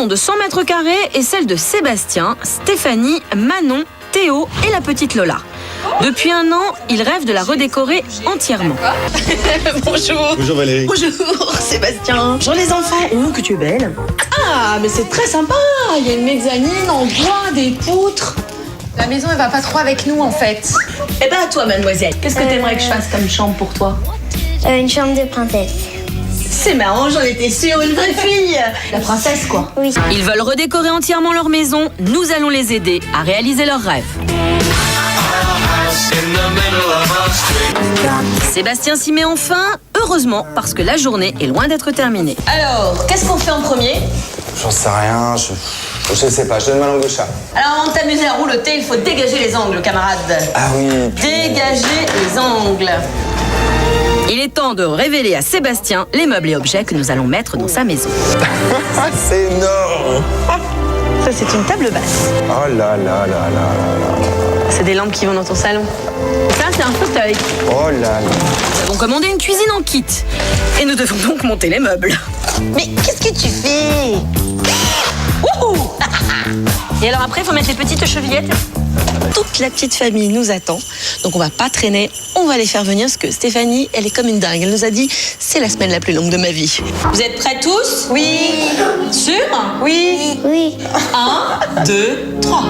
de 100 mètres carrés est celle de Sébastien, Stéphanie, Manon, Théo et la petite Lola. Depuis un an, ils rêvent de la redécorer entièrement. Bonjour. Bonjour Valérie. Bonjour Sébastien. Bonjour les enfants. Oh, que tu es belle. Ah, mais c'est très sympa. Il y a une mezzanine en bois, des poutres. La maison, elle va pas trop avec nous, en fait. Eh ben, à toi, mademoiselle. Qu'est-ce que t'aimerais que je fasse comme chambre pour toi? Une chambre de princesse. C'est marrant, j'en étais sûre, une vraie fille. La princesse, quoi. Oui. Ils veulent redécorer entièrement leur maison. Nous allons les aider à réaliser leurs rêves. Sébastien s'y met enfin, heureusement, parce que la journée est loin d'être terminée. Alors, qu'est-ce qu'on fait en premier? J'en sais rien, je sais pas, je donne ma langue au chat. Alors, avant de t'amuser à rouloter, il faut dégager les angles, camarade. Ah oui. Dégager les angles. Il est temps de révéler à Sébastien les meubles et objets que nous allons mettre dans sa maison. C'est énorme. Ça, c'est une table basse. Oh là là là là là. C'est des lampes qui vont dans ton salon. Ça, c'est un fauteuil. Oh là là. Nous avons commandé une cuisine en kit. Et nous devons donc monter les meubles. Mais qu'est-ce que tu fais? Wouhou! Et alors après, il faut mettre les petites chevillettes. Toute la petite famille nous attend. Donc on va pas traîner, on va les faire venir parce que Stéphanie, elle est comme une dingue. Elle nous a dit, c'est la semaine la plus longue de ma vie. Vous êtes prêts tous? Oui. Sûr? Oui. Oui. 1, 2, 3.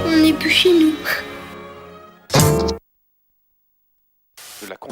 On n'est plus chez nous. De la con-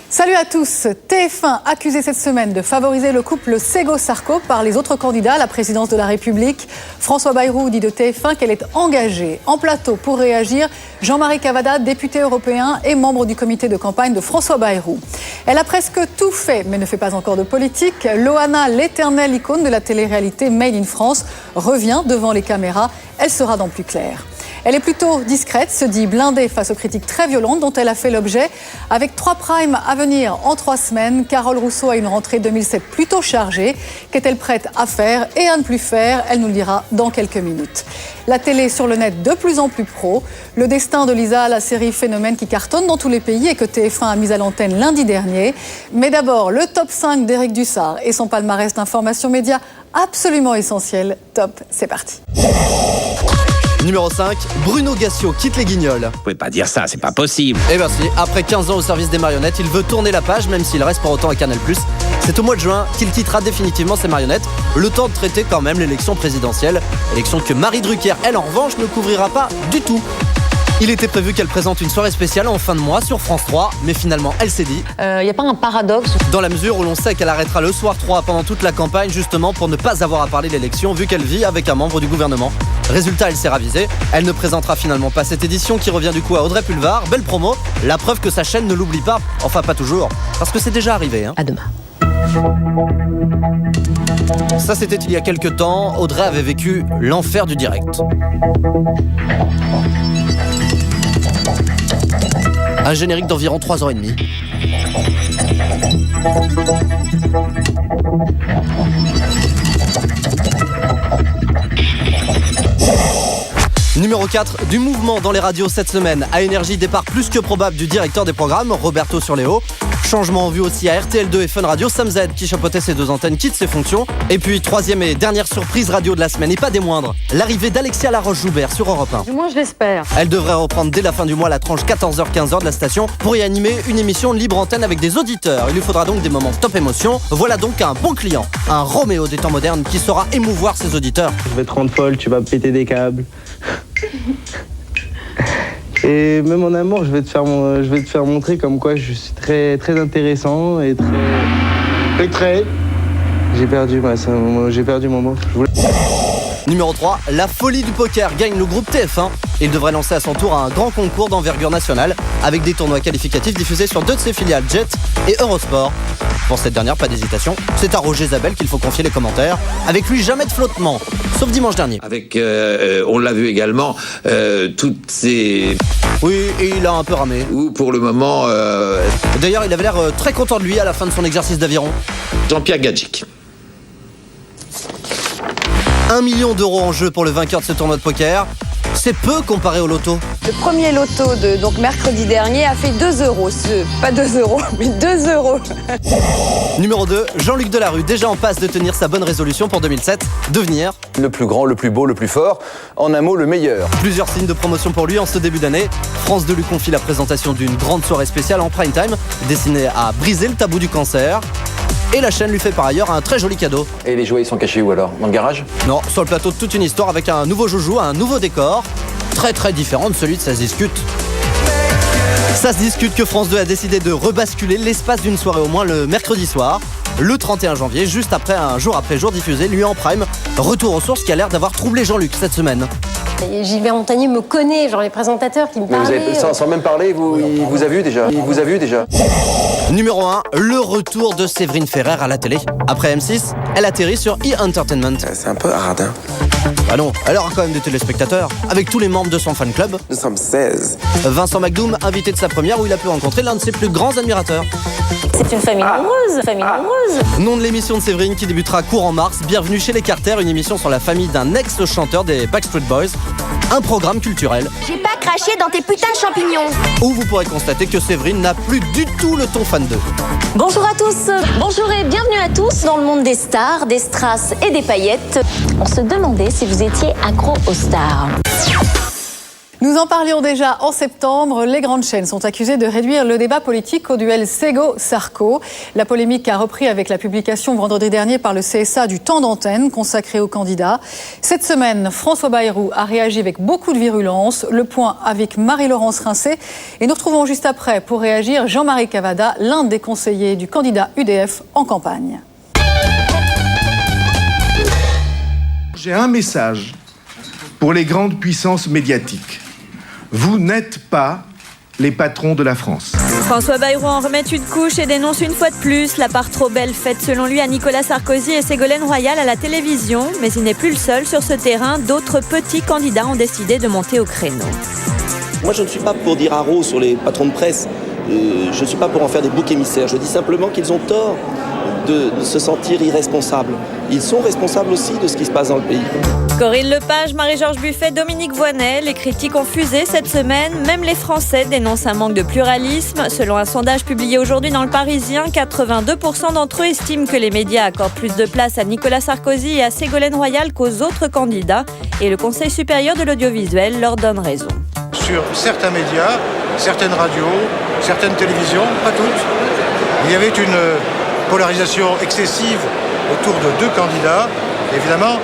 Salut à tous. TF1 accusé cette semaine de favoriser le couple Ségo-Sarko par les autres candidats à la présidence de la République. François Bayrou dit de TF1 qu'elle est engagée. En plateau pour réagir, Jean-Marie Cavada, député européen et membre du comité de campagne de François Bayrou. Elle a presque tout fait, mais ne fait pas encore de politique. Loana, l'éternelle icône de la télé-réalité Made in France, revient devant les caméras. Elle sera dans Plus clair. Elle est plutôt discrète, se dit blindée face aux critiques très violentes dont elle a fait l'objet. Avec 3 primes à venir en 3 semaines, Carole Rousseau a une rentrée 2007 plutôt chargée. Qu'est-elle prête à faire et à ne plus faire? Elle nous le dira dans quelques minutes. La télé sur le net de plus en plus pro. Le destin de Lisa, la série phénomène qui cartonne dans tous les pays et que TF1 a mise à l'antenne lundi dernier. Mais d'abord, le top 5 d'Éric Dussard et son palmarès d'informations médias absolument essentiel. Top, c'est parti. Numéro 5, Bruno Gassio quitte les Guignols. Vous pouvez pas dire ça, c'est pas possible. Eh bien si, après 15 ans au service des marionnettes, il veut tourner la page, même s'il reste pour autant à Canal+. C'est au mois de juin qu'il quittera définitivement ses marionnettes, le temps de traiter quand même l'élection présidentielle. Élection que Marie Drucker, elle en revanche, ne couvrira pas du tout. Il était prévu qu'elle présente une soirée spéciale en fin de mois sur France 3, mais finalement elle s'est dit... Y a pas un paradoxe? Dans la mesure où l'on sait qu'elle arrêtera le soir 3 pendant toute la campagne, justement pour ne pas avoir à parler de l'élection, vu qu'elle vit avec un membre du gouvernement. Résultat, elle s'est ravisée. Elle ne présentera finalement pas cette édition qui revient du coup à Audrey Pulvar. Belle promo, la preuve que sa chaîne ne l'oublie pas. Enfin, pas toujours, parce que c'est déjà arrivé. À demain. Ça, c'était il y a quelques temps. Audrey avait vécu l'enfer du direct. Un générique d'environ 3h30. Numéro 4, du mouvement dans les radios cette semaine. À Énergie, départ plus que probable du directeur des programmes, Roberto Surleo. Changement en vue aussi à RTL2 et Fun Radio. Sam Z, qui chapeautait ces 2 antennes, quitte ses fonctions. Et puis, 3e et dernière surprise radio de la semaine, et pas des moindres, l'arrivée d'Alexia Laroche-Joubert sur Europe 1. Du moins, je l'espère. Elle devrait reprendre dès la fin du mois la tranche 14h-15h de la station pour y animer une émission de libre antenne avec des auditeurs. Il lui faudra donc des moments top émotion. Voilà donc un bon client, un Roméo des temps modernes qui saura émouvoir ses auditeurs. Je vais te rendre folle, tu vas péter des câbles. Et même en amour, je vais te faire montrer comme quoi je suis très, très intéressant et très... J'ai perdu mon mot. Numéro 3, la folie du poker gagne le groupe TF1. Il devrait lancer à son tour un grand concours d'envergure nationale avec des tournois qualificatifs diffusés sur 2 de ses filiales, Jet et Eurosport. Pour cette dernière, pas d'hésitation, c'est à Roger Zabel qu'il faut confier les commentaires. Avec lui, jamais de flottement, sauf dimanche dernier. Avec, on l'a vu également, toutes ces... Oui, et il a un peu ramé. Ou pour le moment... D'ailleurs, il avait l'air très content de lui à la fin de son exercice d'aviron. Jean-Pierre Gadjic. 1 million d'euros en jeu pour le vainqueur de ce tournoi de poker. C'est peu comparé au loto. Le premier loto de donc mercredi dernier a fait 2 euros. Pas 2 euros, mais 2 euros. Numéro 2, Jean-Luc Delarue, déjà en passe de tenir sa bonne résolution pour 2007, devenir Le plus grand, le plus beau, le plus fort. En un mot, le meilleur. Plusieurs signes de promotion pour lui en ce début d'année. France 2 lui confie la présentation d'une grande soirée spéciale en prime time, destinée à briser le tabou du cancer. Et la chaîne lui fait par ailleurs un très joli cadeau. Et les jouets, ils sont cachés où alors? Dans le garage? Non, sur le plateau de toute une histoire avec un nouveau joujou, un nouveau décor, très différent de celui de Ça se discute. Ça se discute que France 2 a décidé de rebasculer l'espace d'une soirée au moins le mercredi soir, le 31 janvier, juste après un jour après jour diffusé, lui en prime. Retour aux sources qui a l'air d'avoir troublé Jean-Luc cette semaine. Gilbert Montagnier me connaît, genre les présentateurs qui me parlaient. Mais vous avez, sans même parler, il vous a vu déjà. Il vous a vu déjà. Numéro 1, le retour de Séverine Ferrer à la télé. Après M6, elle atterrit sur E! C'est un peu hardin. Ah non, elle aura quand même des téléspectateurs, avec tous les membres de son fan club. Nous sommes 16. Vincent McDoom, invité de sa première où il a pu rencontrer l'un de ses plus grands admirateurs. C'est une famille nombreuse, Nom de l'émission de Séverine qui débutera courant mars. Bienvenue chez les Carter, une émission sur la famille d'un ex-chanteur des Backstreet Boys. Un programme culturel. J'ai pas craché dans tes putains de champignons. Où vous pourrez constater que Séverine n'a plus du tout le ton fan 2. Bonjour à tous, bonjour et bienvenue à tous dans le monde des stars, des strass et des paillettes. On se demandait si vous étiez accro aux stars. Nous en parlions déjà en septembre. Les grandes chaînes sont accusées de réduire le débat politique au duel Sego-Sarko. La polémique a repris avec la publication vendredi dernier par le CSA du temps d'antenne consacré aux candidats. Cette semaine, François Bayrou a réagi avec beaucoup de virulence. Le point avec Marie-Laurence Rincé. Et nous retrouvons juste après pour réagir Jean-Marie Cavada, l'un des conseillers du candidat UDF en campagne. J'ai un message pour les grandes puissances médiatiques. Vous n'êtes pas les patrons de la France. François Bayrou en remet une couche et dénonce une fois de plus la part trop belle faite selon lui à Nicolas Sarkozy et Ségolène Royal à la télévision. Mais il n'est plus le seul sur ce terrain. D'autres petits candidats ont décidé de monter au créneau. Moi, je ne suis pas pour dire haro sur les patrons de presse. Je ne suis pas pour en faire des boucs émissaires. Je dis simplement qu'ils ont tort de se sentir irresponsables. Ils sont responsables aussi de ce qui se passe dans le pays. Corinne Lepage, Marie-Georges Buffet, Dominique Voynet, les critiques ont fusé cette semaine. Même les Français dénoncent un manque de pluralisme. Selon un sondage publié aujourd'hui dans Le Parisien, 82% d'entre eux estiment que les médias accordent plus de place à Nicolas Sarkozy et à Ségolène Royal qu'aux autres candidats. Et le Conseil supérieur de l'audiovisuel leur donne raison. Sur certains médias, certaines radios, certaines télévisions, pas toutes, il y avait une polarisation excessive autour de deux candidats, évidemment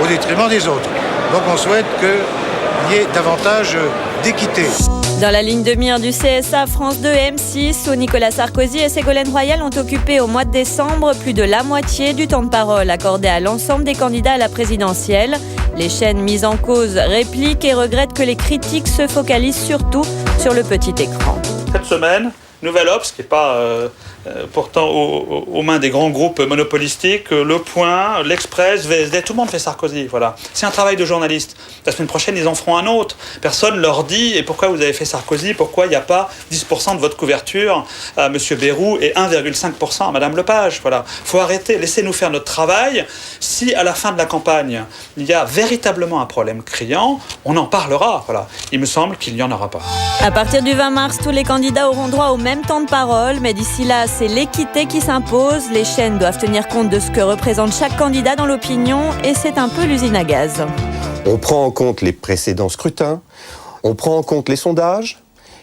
au détriment des autres. Donc on souhaite qu'il y ait davantage d'équité. Dans la ligne de mire du CSA, France 2 et M6, où Nicolas Sarkozy et Ségolène Royal ont occupé au mois de décembre plus de la moitié du temps de parole accordé à l'ensemble des candidats à la présidentielle. Les chaînes mises en cause répliquent et regrettent que les critiques se focalisent surtout sur le petit écran. Cette semaine, Nouvelle Obs, qui n'est pas pourtant aux mains des grands groupes monopolistiques, Le Point, L'Express, VSD, tout le monde fait Sarkozy. Voilà. C'est un travail de journaliste. La semaine prochaine, ils en feront un autre. Personne leur dit « Et pourquoi vous avez fait Sarkozy ? Pourquoi il n'y a pas 10% de votre couverture à M. Bayrou et 1,5% à Mme Lepage ?» Voilà. Il faut arrêter, laissez-nous faire notre travail. Si à la fin de la campagne, il y a véritablement un problème criant, on en parlera. Voilà. Il me semble qu'il n'y en aura pas. À partir du 20 mars, tous les candidats auront droit au même temps de parole, mais d'ici là, c'est l'équité qui s'impose. Les chaînes doivent tenir compte de ce que représente chaque candidat dans l'opinion et c'est un peu l'usine à gaz. On prend en compte les précédents scrutins, on prend en compte les sondages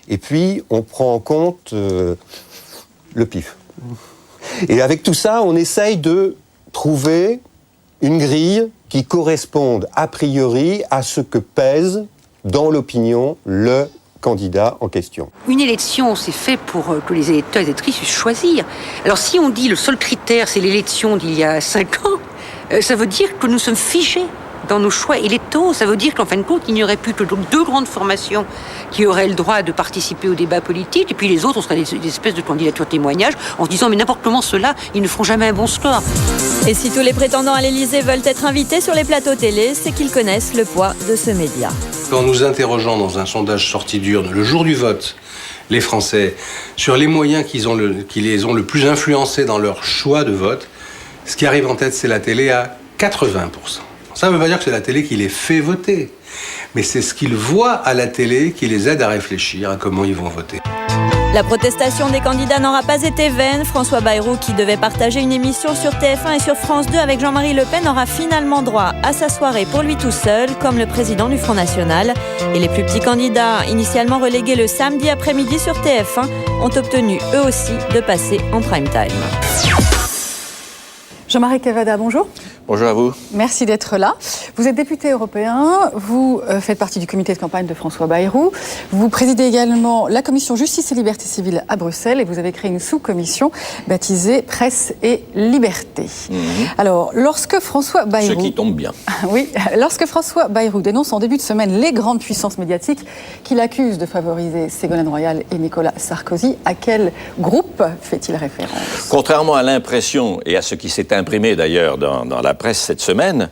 et puis on prend en compte le pif. Et avec tout ça, on essaye de trouver une grille qui corresponde a priori à ce que pèse dans l'opinion le candidat en question. Une élection, c'est fait pour que les électeurs et les électrices puissent choisir. Alors si on dit le seul critère, c'est l'élection d'il y a 5 ans, ça veut dire que nous sommes figés dans nos choix électoraux. Ça veut dire qu'en fin de compte, il n'y aurait plus que donc 2 grandes formations qui auraient le droit de participer au débat politique, et puis les autres, on serait des espèces de candidatures témoignages, en se disant, mais n'importe comment, ceux-là, ils ne feront jamais un bon score. Et si tous les prétendants à l'Élysée veulent être invités sur les plateaux télé, c'est qu'ils connaissent le poids de ce média. Quand nous interrogeons dans un sondage sorti d'urne le jour du vote, les Français, sur les moyens qui les ont le plus influencés dans leur choix de vote, ce qui arrive en tête, c'est la télé à 80%. Ça ne veut pas dire que c'est la télé qui les fait voter, mais c'est ce qu'ils voient à la télé qui les aide à réfléchir à comment ils vont voter. La protestation des candidats n'aura pas été vaine. François Bayrou, qui devait partager une émission sur TF1 et sur France 2 avec Jean-Marie Le Pen, aura finalement droit à sa soirée pour lui tout seul, comme le président du Front National. Et les plus petits candidats, initialement relégués le samedi après-midi sur TF1, ont obtenu eux aussi de passer en prime time. Jean-Marie Cavada, bonjour. Bonjour à vous. Merci d'être là. Vous êtes député européen, vous faites partie du comité de campagne de François Bayrou, vous présidez également la commission Justice et Liberté Civile à Bruxelles et vous avez créé une sous-commission baptisée Presse et Liberté. Alors, lorsque François Bayrou... Ce qui tombe bien. Oui, lorsque François Bayrou dénonce en début de semaine les grandes puissances médiatiques qu'il accuse de favoriser Ségolène Royal et Nicolas Sarkozy, à quel groupe fait-il référence? Contrairement à l'impression et à ce qui s'est imprimé d'ailleurs dans la presse cette semaine,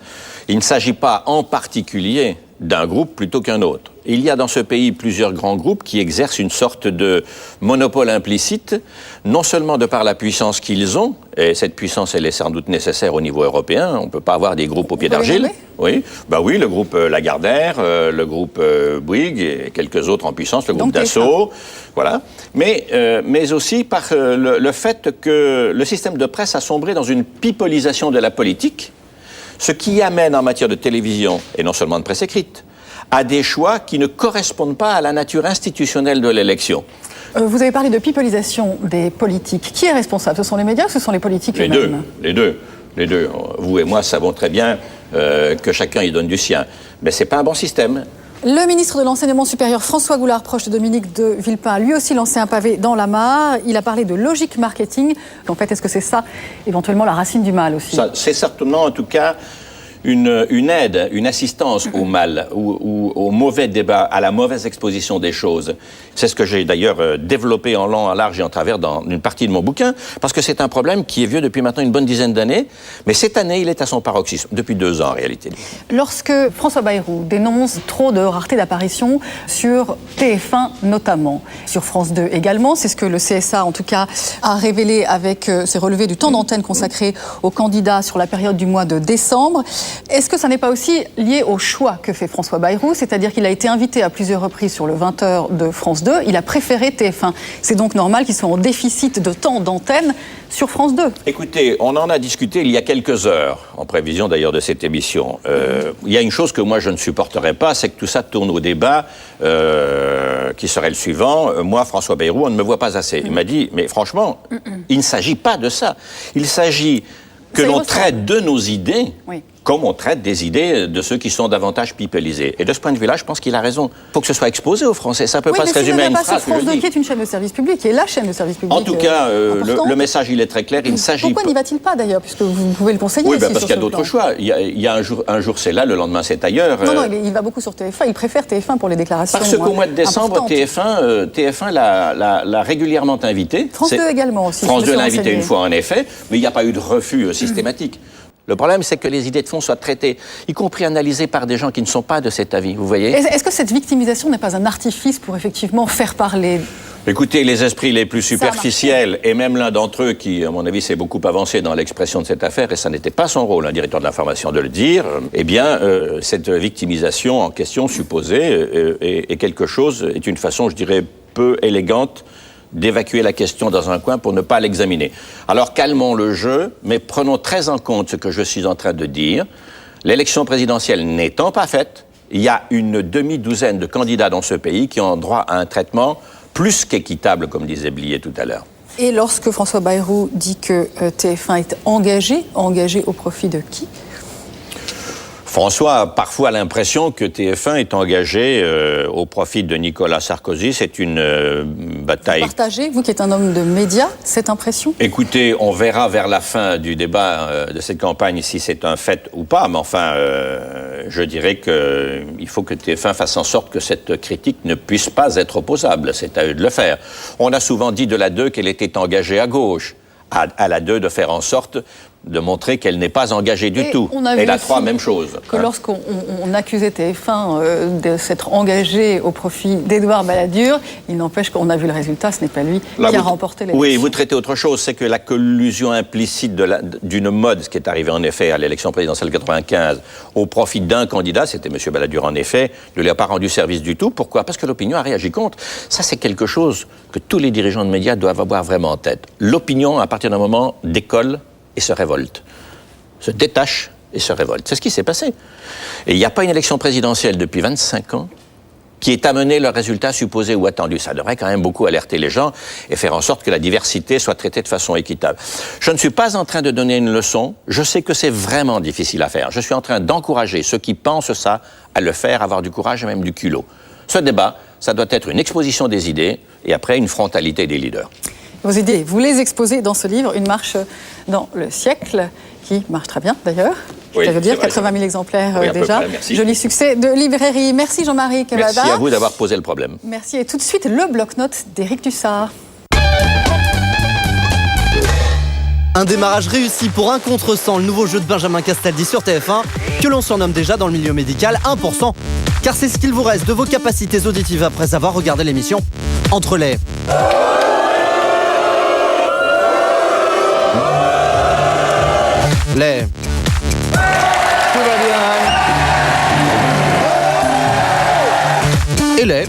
il ne s'agit pas en particulier d'un groupe plutôt qu'un autre. Il y a dans ce pays plusieurs grands groupes qui exercent une sorte de monopole implicite, non seulement de par la puissance qu'ils ont, et cette puissance elle est sans doute nécessaire au niveau européen, on ne peut pas avoir des groupes au pied d'argile. Oui, oui, le groupe Lagardère, le groupe Bouygues et quelques autres en puissance, le groupe Dassault, voilà. Mais aussi par le fait que le système de presse a sombré dans une pipolisation de la politique, ce qui amène en matière de télévision, et non seulement de presse écrite, à des choix qui ne correspondent pas à la nature institutionnelle de l'élection. Vous avez parlé de pipolisation des politiques. Qui est responsable? Ce sont les médias ou ce sont les politiques eux-mêmes? Les deux. Vous et moi savons très bien que chacun y donne du sien. Mais ce n'est pas un bon système. Le ministre de l'Enseignement supérieur, François Goulard, proche de Dominique de Villepin, a lui aussi lancé un pavé dans la mare. Il a parlé de logique marketing. En fait, est-ce que c'est ça, éventuellement, la racine du mal aussi? C'est certainement, en tout cas, une aide, une assistance au mal, ou au mauvais débat, à la mauvaise exposition des choses. C'est ce que j'ai d'ailleurs développé en long, en large et en travers dans une partie de mon bouquin, parce que c'est un problème qui est vieux depuis maintenant une bonne dizaine d'années, mais cette année, il est à son paroxysme, depuis 2 ans en réalité. Lorsque François Bayrou dénonce trop de rareté d'apparition sur TF1 notamment, sur France 2 également, c'est ce que le CSA en tout cas a révélé avec ses relevés du temps d'antenne consacré aux candidats sur la période du mois de décembre. Est-ce que ça n'est pas aussi lié au choix que fait François Bayrou? C'est-à-dire qu'il a été invité à plusieurs reprises sur le 20h de France 2, il a préféré TF1. C'est donc normal qu'il soit en déficit de temps d'antenne sur France 2. Écoutez, on en a discuté il y a quelques heures, en prévision d'ailleurs de cette émission. Il y a une chose que moi je ne supporterais pas, c'est que tout ça tourne au débat qui serait le suivant. Moi, François Bayrou, on ne me voit pas assez. Il m'a dit, mais franchement, il ne s'agit pas de ça. Il s'agit que l'on traite de nos idées comme on traite des idées de ceux qui sont davantage pipelisés. Et de ce point de vue-là, je pense qu'il a raison. Il faut que ce soit exposé aux Français. Ça ne peut pas se résumer à une phrase. France 2 qui est une chaîne de service public, qui est la chaîne de service public. En tout cas, le message, il est très clair. Il ne s'agit Pourquoi n'y va-t-il pas, d'ailleurs, puisque vous pouvez le conseiller? Oui, parce qu'il y a d'autres choix. Il y a un jour c'est là, le lendemain c'est ailleurs. Non, il va beaucoup sur TF1. Il préfère TF1 pour les déclarations. Parce qu'au mois de décembre, TF1 l'a régulièrement invité. France 2 également aussi. France 2 l'a invité une fois, en effet, mais il n'y a pas eu de refus systématique. Le problème, c'est que les idées de fond soient traitées, y compris analysées par des gens qui ne sont pas de cet avis, vous voyez? Est-ce que cette victimisation n'est pas un artifice pour effectivement faire parler? Écoutez, les esprits les plus superficiels, et même l'un d'entre eux qui, à mon avis, s'est beaucoup avancé dans l'expression de cette affaire, et ça n'était pas son rôle, un directeur de l'information, de le dire, cette victimisation en question supposée est quelque chose, est une façon, je dirais, peu élégante d'évacuer la question dans un coin pour ne pas l'examiner. Alors calmons le jeu, mais prenons très en compte ce que je suis en train de dire. L'élection présidentielle n'étant pas faite, il y a une demi-douzaine de candidats dans ce pays qui ont droit à un traitement plus qu'équitable, comme disait Blier tout à l'heure. Et lorsque François Bayrou dit que TF1 est engagé au profit de qui? François a parfois l'impression que TF1 est engagé au profit de Nicolas Sarkozy. C'est une bataille... Vous partagez, vous qui êtes un homme de médias, cette impression? Écoutez, on verra vers la fin du débat de cette campagne si c'est un fait ou pas, mais enfin, je dirais qu'il faut que TF1 fasse en sorte que cette critique ne puisse pas être opposable. C'est à eux de le faire. On a souvent dit de la 2 qu'elle était engagée à gauche. À la 2 de faire en sorte de montrer qu'elle n'est pas engagée du tout. Et la 3, même chose. Que lorsqu'on accusait TF1 de s'être engagé au profit d'Édouard Balladur, il n'empêche qu'on a vu le résultat, ce n'est pas lui qui a remporté l'élection. Oui, vous traitez autre chose, c'est que la collusion implicite d'une mode, ce qui est arrivé en effet à l'élection présidentielle 95, au profit d'un candidat, c'était M. Balladur en effet, ne lui a pas rendu service du tout. Pourquoi? Parce que l'opinion a réagi contre. Ça, c'est quelque chose que tous les dirigeants de médias doivent avoir vraiment en tête. L'opinion, à partir d'un moment, décolle et se révolte, se détache et se révolte. C'est ce qui s'est passé. Et il n'y a pas une élection présidentielle depuis 25 ans qui ait amené le résultat supposé ou attendu. Ça devrait quand même beaucoup alerter les gens et faire en sorte que la diversité soit traitée de façon équitable. Je ne suis pas en train de donner une leçon. Je sais que c'est vraiment difficile à faire. Je suis en train d'encourager ceux qui pensent ça à le faire, avoir du courage et même du culot. Ce débat, ça doit être une exposition des idées et après une frontalité des leaders. Vos idées, vous les exposez dans ce livre, Une marche dans le siècle, qui marche très bien d'ailleurs. Oui, ça veut dire vrai, 80 000 exemplaires oui, déjà. Près, joli succès de librairie. Merci Jean-Marie Kebada. Merci à vous d'avoir posé le problème. Merci et tout de suite le bloc-notes d'Éric Dussard. Un démarrage réussi pour Un contre 100, le nouveau jeu de Benjamin Castaldi sur TF1, que l'on surnomme déjà dans le milieu médical 1%. Car c'est ce qu'il vous reste de vos capacités auditives après avoir regardé l'émission. Entre les... Les... Tout va bien. Et les...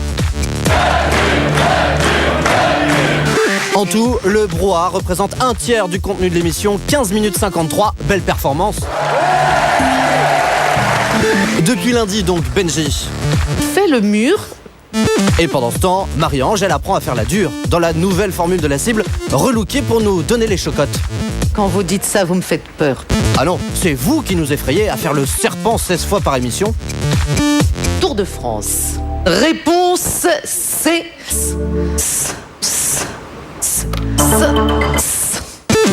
En tout, le brouhaha représente un tiers du contenu de l'émission, 15 minutes 53, belle performance. Depuis lundi donc, Benji fait le mur. Et pendant ce temps, Marie-Ange, elle apprend à faire la dure, dans la nouvelle formule de la cible, relookée pour nous donner les chocottes. Quand vous dites ça, vous me faites peur. Ah non, c'est vous qui nous effrayez à faire le serpent 16 fois par émission. Tour de France. Réponse C.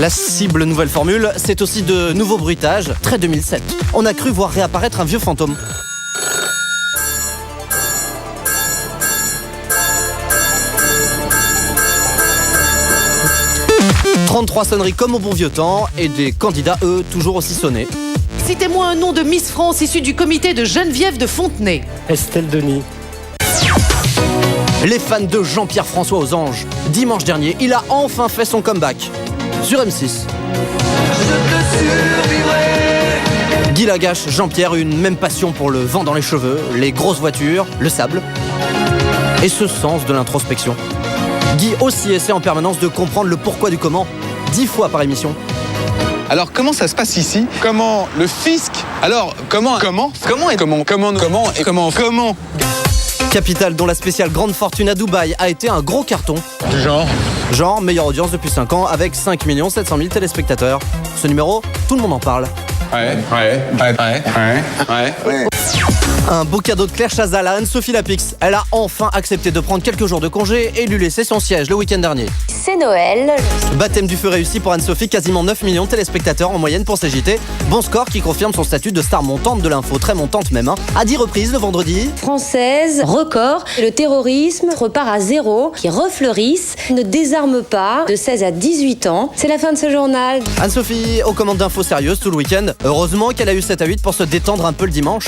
La cible nouvelle formule, c'est aussi de nouveaux bruitages, très 2007. On a cru voir réapparaître un vieux fantôme. « 33 sonneries comme au bon vieux temps, et des candidats, eux, toujours aussi sonnés. » Citez-moi un nom de Miss France issu du comité de Geneviève de Fontenay. Estelle Denis. Les fans de Jean-Pierre François aux Anges. Dimanche dernier, il a enfin fait son comeback. Sur M6. Guy Lagache, Jean-Pierre, une même passion pour le vent dans les cheveux, les grosses voitures, le sable. Et ce sens de l'introspection. Guy aussi essaie en permanence de comprendre le pourquoi du comment, 10 fois par émission. Alors comment ça se passe ici? Comment le fisc? Alors comment Capital dont la spéciale Grande Fortune à Dubaï a été un gros carton. Genre meilleure audience depuis 5 ans avec 5 700 000 téléspectateurs. Ce numéro, tout le monde en parle. Ouais. Un beau cadeau de Claire Chazal à Anne-Sophie Lapix. Elle a enfin accepté de prendre quelques jours de congé et lui laisser son siège le week-end dernier. C'est Noël. Baptême du feu réussi pour Anne-Sophie, quasiment 9 millions de téléspectateurs en moyenne pour CJT. Bon score qui confirme son statut de star montante de l'info, très montante même. À 10 reprises le vendredi. Française, record. Le terrorisme repart à zéro, qui refleurissent, ne désarme pas, de 16 à 18 ans. C'est la fin de ce journal. Anne-Sophie aux commandes d'infos sérieuses tout le week-end. Heureusement qu'elle a eu 7 à 8 pour se détendre un peu le dimanche.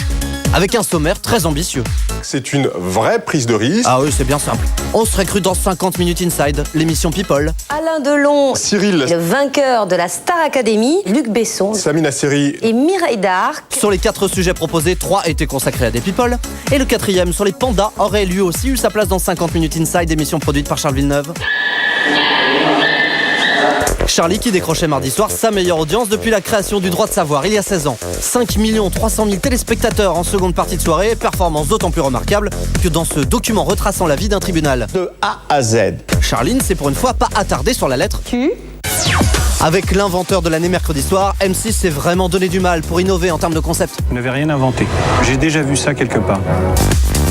Avec un sommaire très ambitieux. C'est une vraie prise de risque. Ah oui, c'est bien simple. On serait cru dans 50 minutes Inside, l'émission People. Alain Delon, Cyril, le vainqueur de la Star Academy, Luc Besson, Samina Seri et Mireille d'Arc. Sur les 4 sujets proposés, 3 étaient consacrés à des People. Et le 4e, sur les pandas, aurait lui aussi eu sa place dans 50 minutes Inside, émission produite par Charles Villeneuve. Charlie qui décrochait mardi soir sa meilleure audience depuis la création du Droit de savoir il y a 16 ans. 5 300 000 téléspectateurs en seconde partie de soirée, performance d'autant plus remarquable que dans ce document retraçant la vie d'un tribunal. De A à Z. Charline s'est pour une fois pas attardée sur la lettre Q. Avec l'inventeur de l'année mercredi soir, M6 s'est vraiment donné du mal pour innover en termes de concept. Vous n'avez rien inventé. J'ai déjà vu ça quelque part.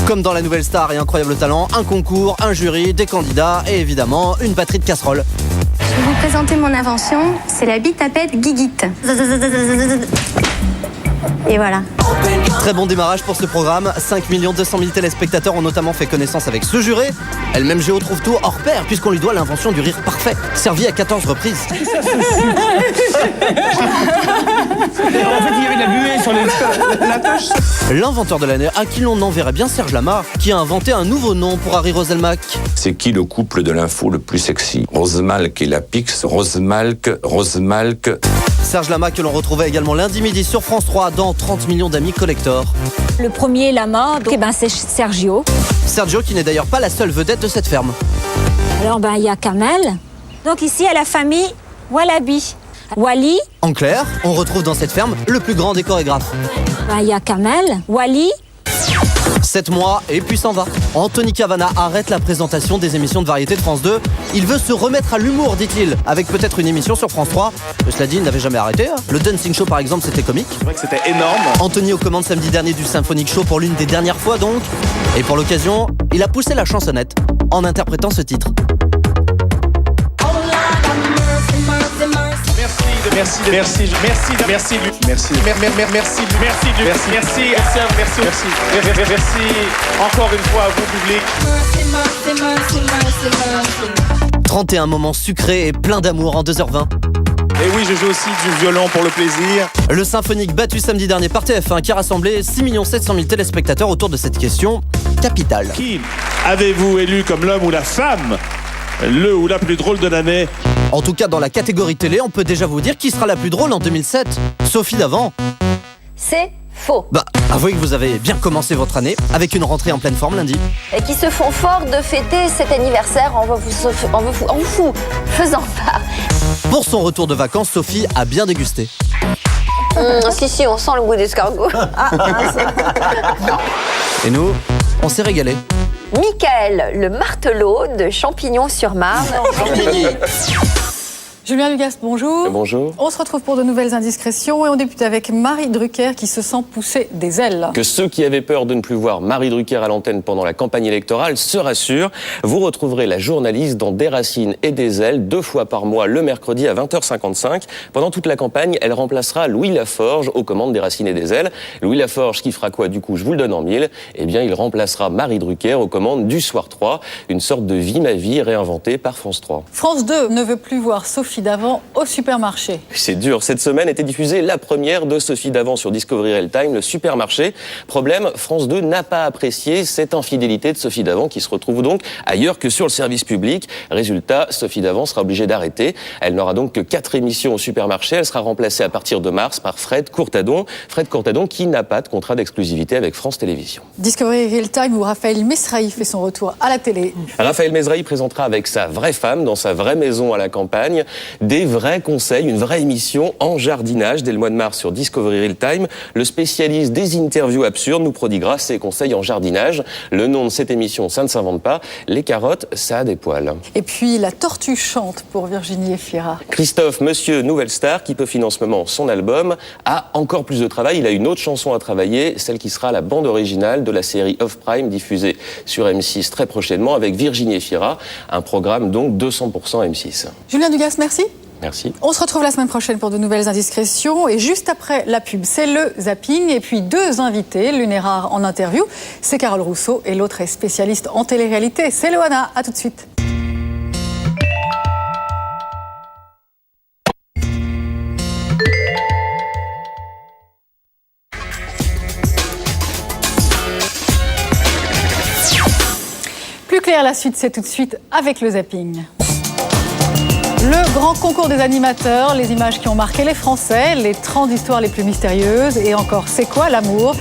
Comme dans La Nouvelle Star et Incroyable Talent, un concours, un jury, des candidats et évidemment une batterie de casseroles. Je vais vous présenter mon invention, c'est la bite à pète Guiguite. Et voilà. Très bon démarrage pour ce programme. 5 200 000 téléspectateurs ont notamment fait connaissance avec ce juré. Elle-même Géo trouve tout hors pair puisqu'on lui doit l'invention du rire parfait, servi à 14 reprises. En fait, il y avait de la buée sur la tâche. L'inventeur de l'année, à qui l'on enverrait bien Serge Lama, qui a inventé un nouveau nom pour Harry Roselmack. C'est qui le couple de l'info le plus sexy? Rosemalk et Lapix, Rosemalk. Serge Lama que l'on retrouvait également lundi midi sur France 3 dans 30 millions d'amis collector. Le premier lama, c'est Sergio. Sergio qui n'est d'ailleurs pas la seule vedette de cette ferme. Alors il y a Kamel. Donc ici à la famille Wallaby. Wally. En clair, on retrouve dans cette ferme le plus grand des chorégraphes. Il y a Kamel, Wally. 7 mois et puis s'en va. Anthony Cavana arrête la présentation des émissions de variété de France 2. Il veut se remettre à l'humour, dit-il, avec peut-être une émission sur France 3. Cela dit, il n'avait jamais arrêté. Le Dancing Show, par exemple, c'était comique. C'est vrai que c'était énorme. Anthony aux commandes samedi dernier du Symphonic Show pour l'une des dernières fois, donc. Et pour l'occasion, il a poussé la chansonnette en interprétant ce titre. Merci encore une fois à vous, public. 31 moments sucrés et plein d'amour en 2h20. Et oui, je joue aussi du violon pour le plaisir. Le Symphonique battu samedi dernier par TF1 qui a rassemblé 6 700 000 téléspectateurs autour de cette question capitale. Qui avez-vous élu comme l'homme ou la femme, le ou la plus drôle de l'année? En tout cas, dans la catégorie télé, on peut déjà vous dire qui sera la plus drôle en 2007. Sophie Davant. C'est faux. Avouez que vous avez bien commencé votre année avec une rentrée en pleine forme lundi. Et qui se font fort de fêter cet anniversaire en vous faisant part. Pour son retour de vacances, Sophie a bien dégusté. Si, on sent le goût d'escargot. Et nous, on s'est régalé. Michael, le martelot de Champignon-sur-Marne. Julien Lugas, bonjour. Bonjour. On se retrouve pour de nouvelles indiscrétions et on débute avec Marie Drucker qui se sent pousser des ailes. Que ceux qui avaient peur de ne plus voir Marie Drucker à l'antenne pendant la campagne électorale se rassurent. Vous retrouverez la journaliste dans Des Racines et des Ailes 2 fois par mois le mercredi à 20h55. Pendant toute la campagne, elle remplacera Louis Laforge aux commandes des Racines et des Ailes. Louis Laforge qui fera quoi du coup? Je vous le donne en mille. Eh bien, il remplacera Marie Drucker aux commandes du Soir 3. Une sorte de Vie ma vie réinventée par France 3. France 2 ne veut plus voir Sophie Davant au supermarché. C'est dur. Cette semaine était diffusée la première de Sophie Davant sur Discovery Real Time, le supermarché. Problème, France 2 n'a pas apprécié cette infidélité de Sophie Davant qui se retrouve donc ailleurs que sur le service public. Résultat, Sophie Davant sera obligée d'arrêter. Elle n'aura donc que 4 émissions au supermarché. Elle sera remplacée à partir de mars par Fred Courtadon. Fred Courtadon qui n'a pas de contrat d'exclusivité avec France Télévisions. Discovery Real Time où Raphaël Mesrahi fait son retour à la télé. Raphaël Mesrahi présentera avec sa vraie femme dans sa vraie maison à la campagne des vrais conseils, une vraie émission en jardinage dès le mois de mars sur Discovery Real Time. Le spécialiste des interviews absurdes nous prodiguera ses conseils en jardinage. Le nom de cette émission, ça ne s'invente pas. Les carottes, ça a des poils. Et puis la tortue chante pour Virginie Efira. Christophe, monsieur Nouvelle Star, qui peut finir en ce moment son album, a encore plus de travail. Il a une autre chanson à travailler, celle qui sera la bande originale de la série Off Prime diffusée sur M6 très prochainement avec Virginie Efira. Un programme donc 200% M6. Julien Dugas, merci. Merci. On se retrouve la semaine prochaine pour de nouvelles indiscrétions. Et juste après la pub, c'est le zapping. Et puis 2 invités, l'une est rare en interview, c'est Carole Rousseau. Et l'autre est spécialiste en télé-réalité, c'est Loana. À tout de suite. Plus clair, la suite, c'est tout de suite avec le zapping. Le grand concours des animateurs, les images qui ont marqué les Français, les 30 histoires les plus mystérieuses et encore c'est quoi l'amour?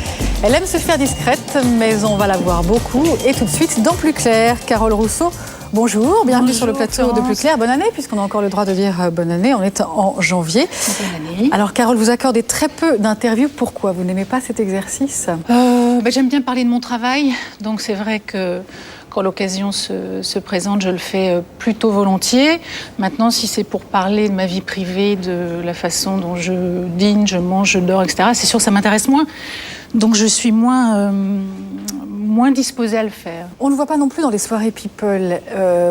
Elle aime se faire discrète, mais on va la voir beaucoup. Et tout de suite, dans Plus clair, Carole Rousseau. Bonjour, bienvenue sur le plateau de Plus clair. Bonne année, puisqu'on a encore le droit de dire bonne année. On est en janvier. Bonne année. Alors Carole, vous accordez très peu d'interviews. Pourquoi? Vous n'aimez pas cet exercice? J'aime bien parler de mon travail. Donc c'est vrai que quand l'occasion se présente, je le fais plutôt volontiers. Maintenant, si c'est pour parler de ma vie privée, de la façon dont je dîne, je mange, je dors, etc., c'est sûr que ça m'intéresse moins. Donc je suis moins disposée à le faire. On ne voit pas non plus dans les soirées People.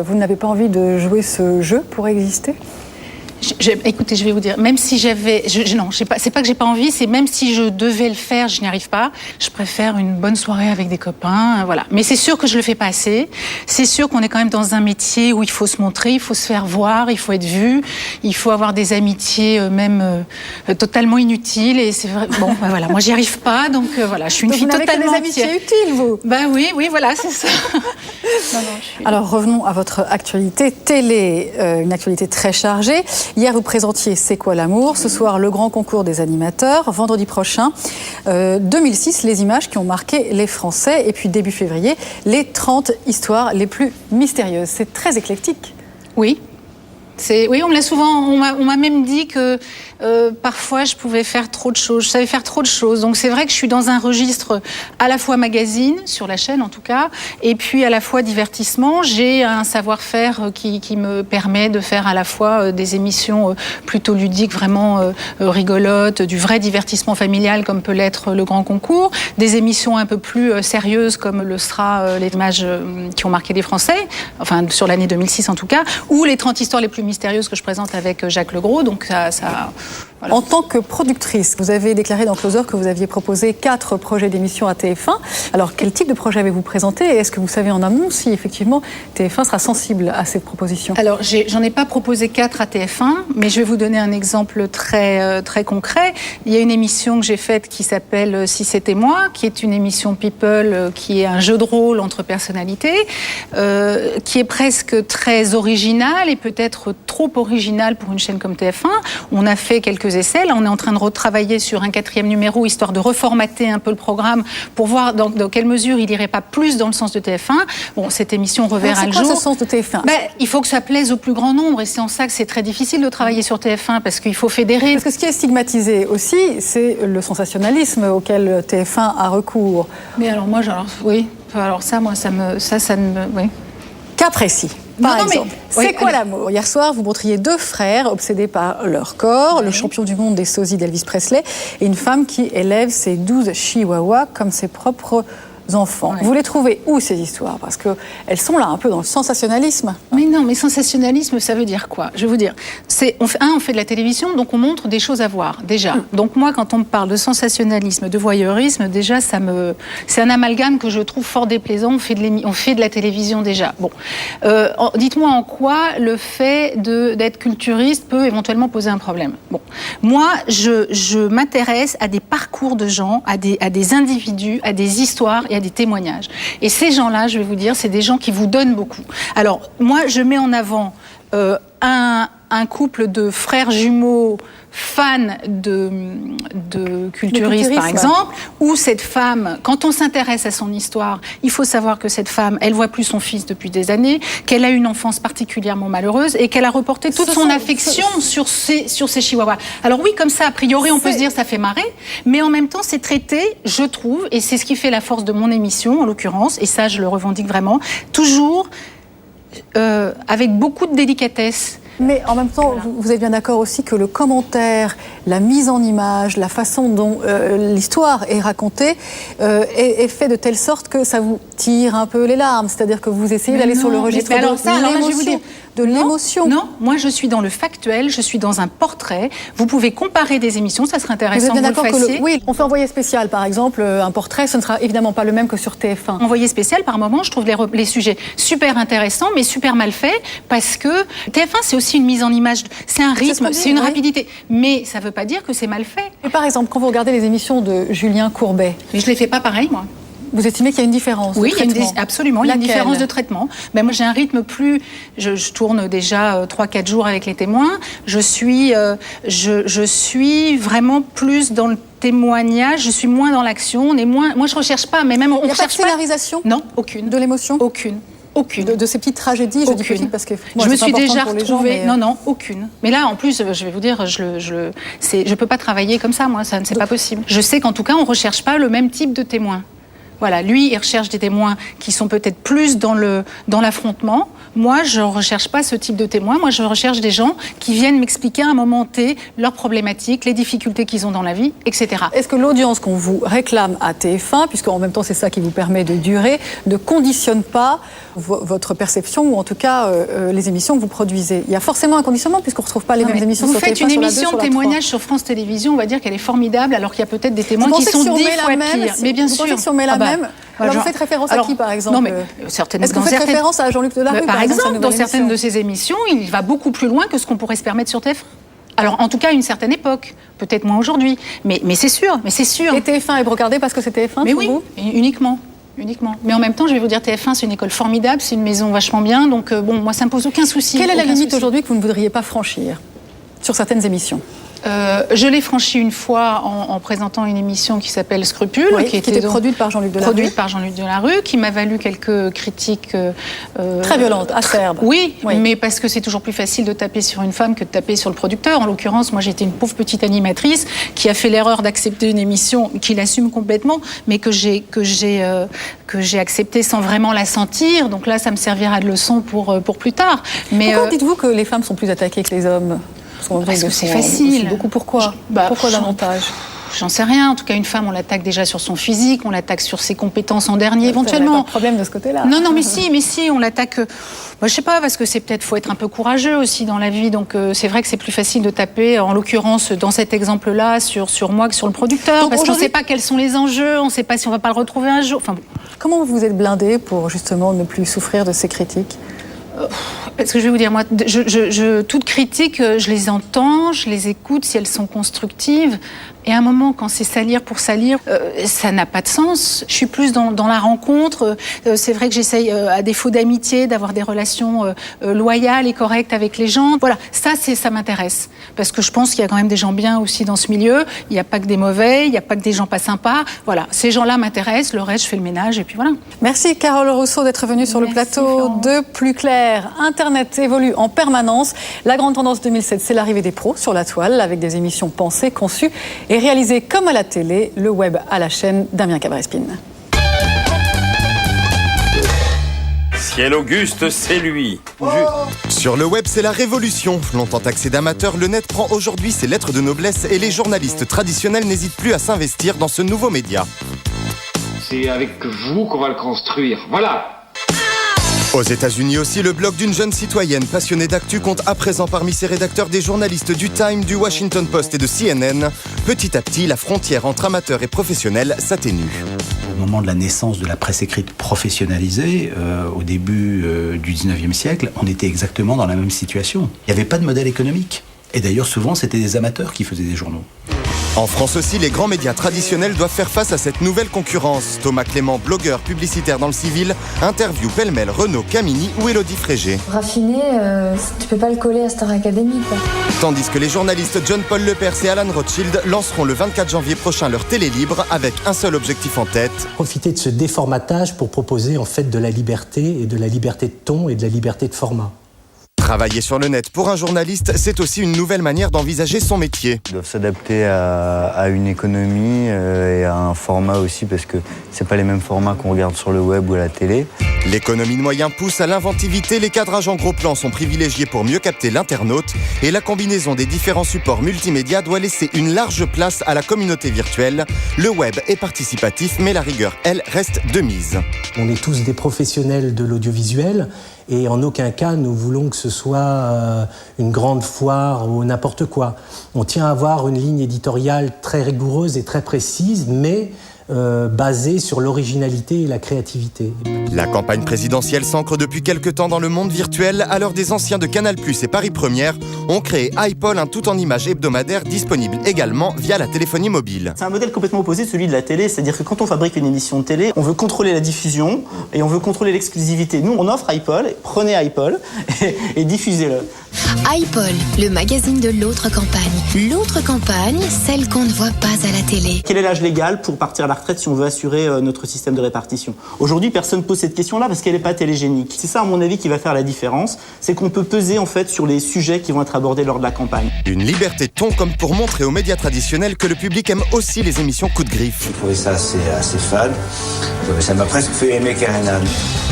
Vous n'avez pas envie de jouer ce jeu pour exister ? Écoutez, je vais vous dire, même si j'avais... non, c'est pas que j'ai pas envie, c'est même si je devais le faire, je n'y arrive pas. Je préfère une bonne soirée avec des copains, voilà. Mais c'est sûr que je le fais pas assez. C'est sûr qu'on est quand même dans un métier où il faut se montrer, il faut se faire voir, il faut être vu, il faut avoir des amitiés même totalement inutiles. Et c'est vrai, bon, bah voilà, moi j'y arrive pas, donc voilà, je suis une fille totalement... Vous n'avez que des amitiés utiles, vous ? Bah oui, voilà, c'est ça. Alors revenons à votre actualité télé, une actualité très chargée. Hier, vous présentiez C'est quoi l'amour ? Ce soir, le grand concours des animateurs. Vendredi prochain, 2006, les images qui ont marqué les Français. Et puis début février, les 30 histoires les plus mystérieuses. C'est très éclectique. Oui. Oui, on me l'a souvent. On m'a même dit que parfois je pouvais faire trop de choses. Je savais faire trop de choses. Donc c'est vrai que je suis dans un registre à la fois magazine, sur la chaîne en tout cas, et puis à la fois divertissement. J'ai un savoir-faire qui me permet de faire à la fois des émissions plutôt ludiques, vraiment rigolotes, du vrai divertissement familial comme peut l'être le grand concours, des émissions un peu plus sérieuses comme le sera les images qui ont marqué les Français, enfin sur l'année 2006 en tout cas, ou les 30 histoires les plus mystérieuses que je présente avec Jacques Legros. Donc ça voilà. En tant que productrice, vous avez déclaré dans Closer que vous aviez proposé 4 projets d'émission à TF1. Alors quel type de projet avez-vous présenté et est-ce que vous savez en amont si effectivement TF1 sera sensible à cette proposition ? Alors j'en ai pas proposé 4 à TF1, mais je vais vous donner un exemple très concret. Il y a une émission que j'ai faite qui s'appelle Si c'était moi, qui est une émission People, qui est un jeu de rôle entre personnalités, qui est presque très original et peut-être trop original pour une chaîne comme TF1. On a fait quelques essais. Là, on est en train de retravailler sur un 4e numéro, histoire de reformater un peu le programme pour voir dans quelle mesure il n'irait pas plus dans le sens de TF1. Bon, cette émission reverra le jour. C'est quoi ce sens de TF1 ? Il faut que ça plaise au plus grand nombre et c'est en ça que c'est très difficile de travailler sur TF1 parce qu'il faut fédérer. Parce que ce qui est stigmatisé aussi, c'est le sensationnalisme auquel TF1 a recours. Mais alors moi, oui. Alors ça, moi, ça ne me... Oui. Cas précis. Par exemple, c'est quoi l'amour ? Hier soir, vous montriez 2 frères obsédés par leur corps, le champion du monde des sosies d'Elvis Presley et une femme qui élève ses 12 chihuahuas comme ses propres enfants. Ouais. Vous les trouvez où ces histoires ? Parce qu'elles sont là un peu dans le sensationnalisme. Mais non, mais sensationnalisme, ça veut dire quoi ? Je vais vous dire, on fait de la télévision, donc on montre des choses à voir, déjà. Donc moi, quand on me parle de sensationnalisme, de voyeurisme, déjà, c'est un amalgame que je trouve fort déplaisant. On fait de la télévision déjà. Bon, dites-moi en quoi le fait d'être culturiste peut éventuellement poser un problème. Bon, moi, je m'intéresse à des parcours de gens, à des individus, à des histoires et à des témoignages. Et ces gens-là, je vais vous dire, c'est des gens qui vous donnent beaucoup. Alors, moi, je mets en avant un couple de frères jumeaux fans de culturisme, par exemple, où cette femme, quand on s'intéresse à son histoire, il faut savoir que cette femme, elle voit plus son fils depuis des années, qu'elle a une enfance particulièrement malheureuse et qu'elle a reporté toute son affection sur ses chihuahuas. Alors oui, comme ça, a priori, on peut se dire ça fait marrer, mais en même temps, c'est traité, je trouve, et c'est ce qui fait la force de mon émission, en l'occurrence, et ça, je le revendique vraiment, toujours avec beaucoup de délicatesse. Mais en même temps, voilà. Vous êtes bien d'accord aussi que le commentaire, la mise en image, la façon dont l'histoire est racontée est fait de telle sorte que ça vous tire un peu les larmes. C'est-à-dire que vous essayez d'aller sur le registre de l'émotion. Non, moi je suis dans le factuel, je suis dans un portrait. Vous pouvez comparer des émissions, ça serait intéressant. Vous êtes bien d'accord que oui, on fait Envoyé spécial par exemple, un portrait, ce ne sera évidemment pas le même que sur TF1. Envoyé spécial, par moment, je trouve les sujets super intéressants, mais super mal faits, parce que TF1 c'est aussi une mise en image, c'est un rythme, c'est une rapidité, mais ça ne veut pas dire que c'est mal fait. Et par exemple, quand vous regardez les émissions de Julien Courbet, mais je les fais pas pareil, moi. Vous estimez qu'il y a une différence ? Oui, absolument, il y a une différence de traitement. Ben, moi, j'ai un rythme plus... Je tourne déjà 3-4 jours avec les témoins. Je suis vraiment plus dans le témoignage, je suis moins dans l'action, on est moins... Moi, je recherche pas, mais même... Il n'y a pas de scénarisation ? Non, aucune. De l'émotion ? Aucune. Aucune. De ces petites tragédies, je dis petites parce que je me suis déjà retrouvée. Non, aucune. Mais là, en plus, je vais vous dire, je peux pas travailler comme ça, moi, c'est pas possible. Je sais qu'en tout cas, on recherche pas le même type de témoin. Voilà, lui, il recherche des témoins qui sont peut-être plus dans l'affrontement. Moi, je ne recherche pas ce type de témoins. Moi, je recherche des gens qui viennent m'expliquer à un moment T leurs problématiques, les difficultés qu'ils ont dans la vie, etc. Est-ce que l'audience qu'on vous réclame à TF1, puisque en même temps c'est ça qui vous permet de durer, ne conditionne pas votre perception ou en tout cas les émissions que vous produisez? Il y a forcément un conditionnement puisqu'on ne retrouve pas les mêmes émissions sur TF1. Vous faites une émission de témoignage sur France Télévisions, on va dire qu'elle est formidable, alors qu'il y a peut-être des témoins qui sont 10 fois pires. Mais bien sûr. Si on met la même, alors vous faites référence à qui par exemple? Non, mais certaines. Est-ce que vous faites référence à Jean-Luc Delarue par exemple, dans certaines de ses émissions, il va beaucoup plus loin que ce qu'on pourrait se permettre sur TF1. Alors, en tout cas, à une certaine époque, peut-être moins aujourd'hui, mais c'est sûr, Et TF1 est brocardé parce que c'est TF1 mais pour oui, vous uniquement. Mais en même temps, je vais vous dire, TF1, c'est une école formidable, c'est une maison vachement bien, donc moi, ça me pose aucun souci. Quelle est la limite aujourd'hui que vous ne voudriez pas franchir sur certaines émissions? Je l'ai franchi une fois en présentant une émission qui s'appelle Scrupule, qui était produite par Jean-Luc Delarue, qui m'a valu quelques critiques très violentes, acerbes. Oui, mais parce que c'est toujours plus facile de taper sur une femme que de taper sur le producteur. En l'occurrence, moi, j'étais une pauvre petite animatrice qui a fait l'erreur d'accepter une émission qu'il assume complètement, mais que j'ai acceptée sans vraiment la sentir. Donc là, ça me servira de leçon pour plus tard. Mais pourquoi dites-vous que les femmes sont plus attaquées que les hommes? Parce que c'est facile. Pourquoi davantage? J'en sais rien. En tout cas, une femme, on l'attaque déjà sur son physique, on l'attaque sur ses compétences en dernier, éventuellement. Pas de problème de ce côté-là. Non, mais si, on l'attaque. Je sais pas, parce que faut être un peu courageux aussi dans la vie. Donc, c'est vrai que c'est plus facile de taper, en l'occurrence, dans cet exemple-là, sur moi que sur le producteur. Donc, parce qu'on ne sait pas quels sont les enjeux, on ne sait pas si on va pas le retrouver un jour. Enfin, comment vous vous êtes blindé pour justement ne plus souffrir de ces critiques? Parce que je vais vous dire, moi, toute critique, je les entends, je les écoute si elles sont constructives. Et à un moment, quand c'est salir pour salir, ça n'a pas de sens. Je suis plus dans la rencontre. C'est vrai que j'essaye, à défaut d'amitié, d'avoir des relations loyales et correctes avec les gens. Voilà, ça m'intéresse. Parce que je pense qu'il y a quand même des gens bien aussi dans ce milieu. Il n'y a pas que des mauvais, il n'y a pas que des gens pas sympas. Voilà, ces gens-là m'intéressent. Le reste, je fais le ménage et puis voilà. Merci Carole Rousseau d'être venue sur le plateau de Plus Clair. Internet évolue en permanence. La grande tendance 2007, c'est l'arrivée des pros sur la toile avec des émissions pensées, conçues et réalisé comme à la télé, le web à la chaîne, Damien Cabrespine. Ciel Auguste, c'est lui. Sur le web, c'est la révolution. Longtemps taxé d'amateur, le net prend aujourd'hui ses lettres de noblesse et les journalistes traditionnels n'hésitent plus à s'investir dans ce nouveau média. C'est avec vous qu'on va le construire. Voilà. Aux États-Unis aussi, le blog d'une jeune citoyenne passionnée d'actu compte à présent parmi ses rédacteurs des journalistes du Time, du Washington Post et de CNN. Petit à petit, la frontière entre amateurs et professionnels s'atténue. Au moment de la naissance de la presse écrite professionnalisée, au début du 19e siècle, on était exactement dans la même situation. Il n'y avait pas de modèle économique. Et d'ailleurs, souvent, c'était des amateurs qui faisaient des journaux. En France aussi, les grands médias traditionnels doivent faire face à cette nouvelle concurrence. Thomas Clément, blogueur publicitaire dans le civil, interview pêle-mêle Renaud Camini ou Élodie Frégé. Raffiné, tu peux pas le coller à Star Academy, quoi. Tandis que les journalistes John-Paul Lepers et Alan Rothschild lanceront le 24 janvier prochain leur télé libre avec un seul objectif en tête. Profiter de ce déformatage pour proposer en fait de la liberté, et de la liberté de ton et de la liberté de format. Travailler sur le net pour un journaliste, c'est aussi une nouvelle manière d'envisager son métier. Ils doivent s'adapter à une économie et à un format aussi, parce que c'est pas les mêmes formats qu'on regarde sur le web ou à la télé. L'économie de moyens pousse à l'inventivité, les cadrages en gros plan sont privilégiés pour mieux capter l'internaute et la combinaison des différents supports multimédia doit laisser une large place à la communauté virtuelle. Le web est participatif, mais la rigueur, elle, reste de mise. On est tous des professionnels de l'audiovisuel. Et en aucun cas, nous voulons que ce soit une grande foire ou n'importe quoi. On tient à avoir une ligne éditoriale très rigoureuse et très précise, mais basée sur l'originalité et la créativité. La campagne présidentielle s'ancre depuis quelque temps dans le monde virtuel, alors des anciens de Canal+ et Paris Première ont créé iPol, un tout en images hebdomadaire disponible également via la téléphonie mobile. C'est un modèle complètement opposé de celui de la télé, c'est-à-dire que quand on fabrique une émission de télé, on veut contrôler la diffusion et on veut contrôler l'exclusivité. Nous, on offre iPol, prenez iPol et diffusez-le. iPol, le magazine de l'autre campagne. L'autre campagne, celle qu'on ne voit pas à la télé. Quel est l'âge légal pour partir à la retraite si on veut assurer notre système de répartition? Aujourd'hui, personne ne pose cette question-là parce qu'elle n'est pas télégénique. C'est ça, à mon avis, qui va faire la différence. C'est qu'on peut peser en fait sur les sujets qui vont être abordés lors de la campagne. Une liberté de ton comme pour montrer aux médias traditionnels que le public aime aussi les émissions coup de griffe. J'ai trouvé ça assez fade. Ça m'a presque fait aimer Karen Anne.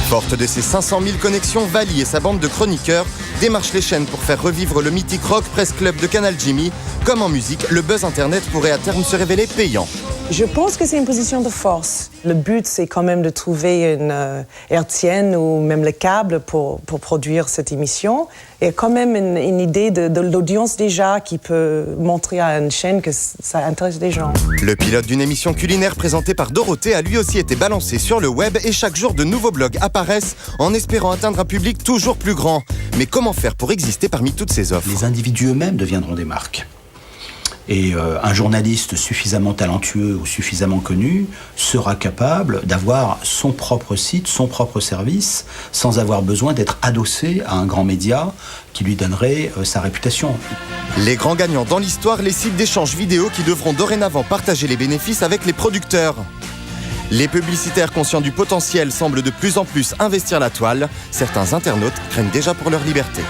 Forte de ses 500 000 connexions, Vali et sa bande de chroniqueurs démarchent les chaînes pour faire revivre le mythique Rock Press Club de Canal Jimmy. Comme en musique, le buzz internet pourrait à terme se révéler payant. Je pense que c'est une position de force. Le but, c'est quand même de trouver une RTN ou même le câble pour produire cette émission. Et quand même une idée de l'audience déjà qui peut montrer à une chaîne que ça intéresse des gens. Le pilote d'une émission culinaire présentée par Dorothée a lui aussi été balancé sur le web et chaque jour de nouveaux blogs apparaissent en espérant atteindre un public toujours plus grand. Mais comment faire pour exister parmi toutes ces offres? Les individus eux-mêmes deviendront des marques. Et un journaliste suffisamment talentueux ou suffisamment connu sera capable d'avoir son propre site, son propre service, sans avoir besoin d'être adossé à un grand média qui lui donnerait sa réputation. Les grands gagnants dans l'histoire, les sites d'échange vidéo qui devront dorénavant partager les bénéfices avec les producteurs. Les publicitaires conscients du potentiel semblent de plus en plus investir la toile. Certains internautes craignent déjà pour leur liberté.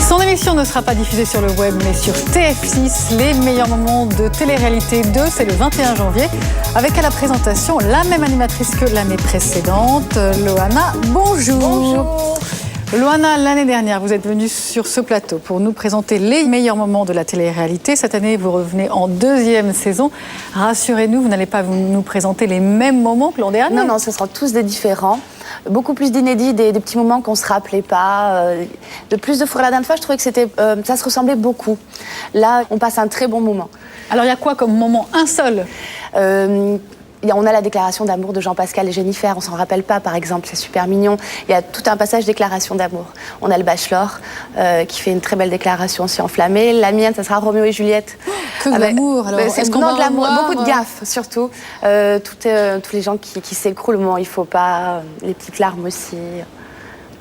Son émission ne sera pas diffusée sur le web, mais sur TF6. Les meilleurs moments de télé-réalité 2, c'est le 21 janvier, avec à la présentation la même animatrice que l'année précédente, Loana. Bonjour. Bonjour. Loana, l'année dernière, vous êtes venue sur ce plateau pour nous présenter les meilleurs moments de la télé-réalité. Cette année, vous revenez en 2e saison. Rassurez-nous, vous n'allez pas nous présenter les mêmes moments que l'an dernier. Non, ce sera tous des différents. Beaucoup plus d'inédits, des petits moments qu'on ne se rappelait pas. De plus de fois, la dernière fois, je trouvais que ça se ressemblait beaucoup. Là, on passe un très bon moment. Alors, il y a quoi comme moment? Un seul on a la déclaration d'amour de Jean-Pascal et Jennifer, on s'en rappelle pas par exemple, c'est super mignon. Il y a tout un passage déclaration d'amour. On a le Bachelor qui fait une très belle déclaration aussi enflammée. La mienne, ça sera Roméo et Juliette. Que de l'amour alors. Est-ce qu'on va de l'amour, beaucoup de gaffes surtout. Tous les gens qui s'écroulent au moment où il faut pas, les petites larmes aussi.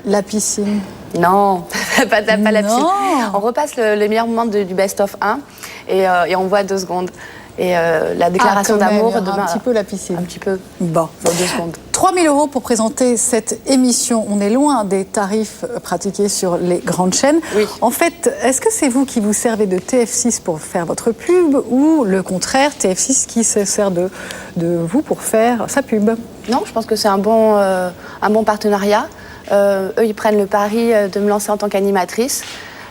La piscine. Non, pas la piscine. On repasse le meilleur moment du best-of 1 et on voit 2 secondes. Et la déclaration d'amour demain. Un petit peu la piscine. Un petit peu. Bon. Dans 2 secondes. 3 000 € pour présenter cette émission. On est loin des tarifs pratiqués sur les grandes chaînes. Oui. En fait, est-ce que c'est vous qui vous servez de TF6 pour faire votre pub ou le contraire, TF6 qui se sert de vous pour faire sa pub? Non, je pense que c'est un bon partenariat. Eux, ils prennent le pari de me lancer en tant qu'animatrice.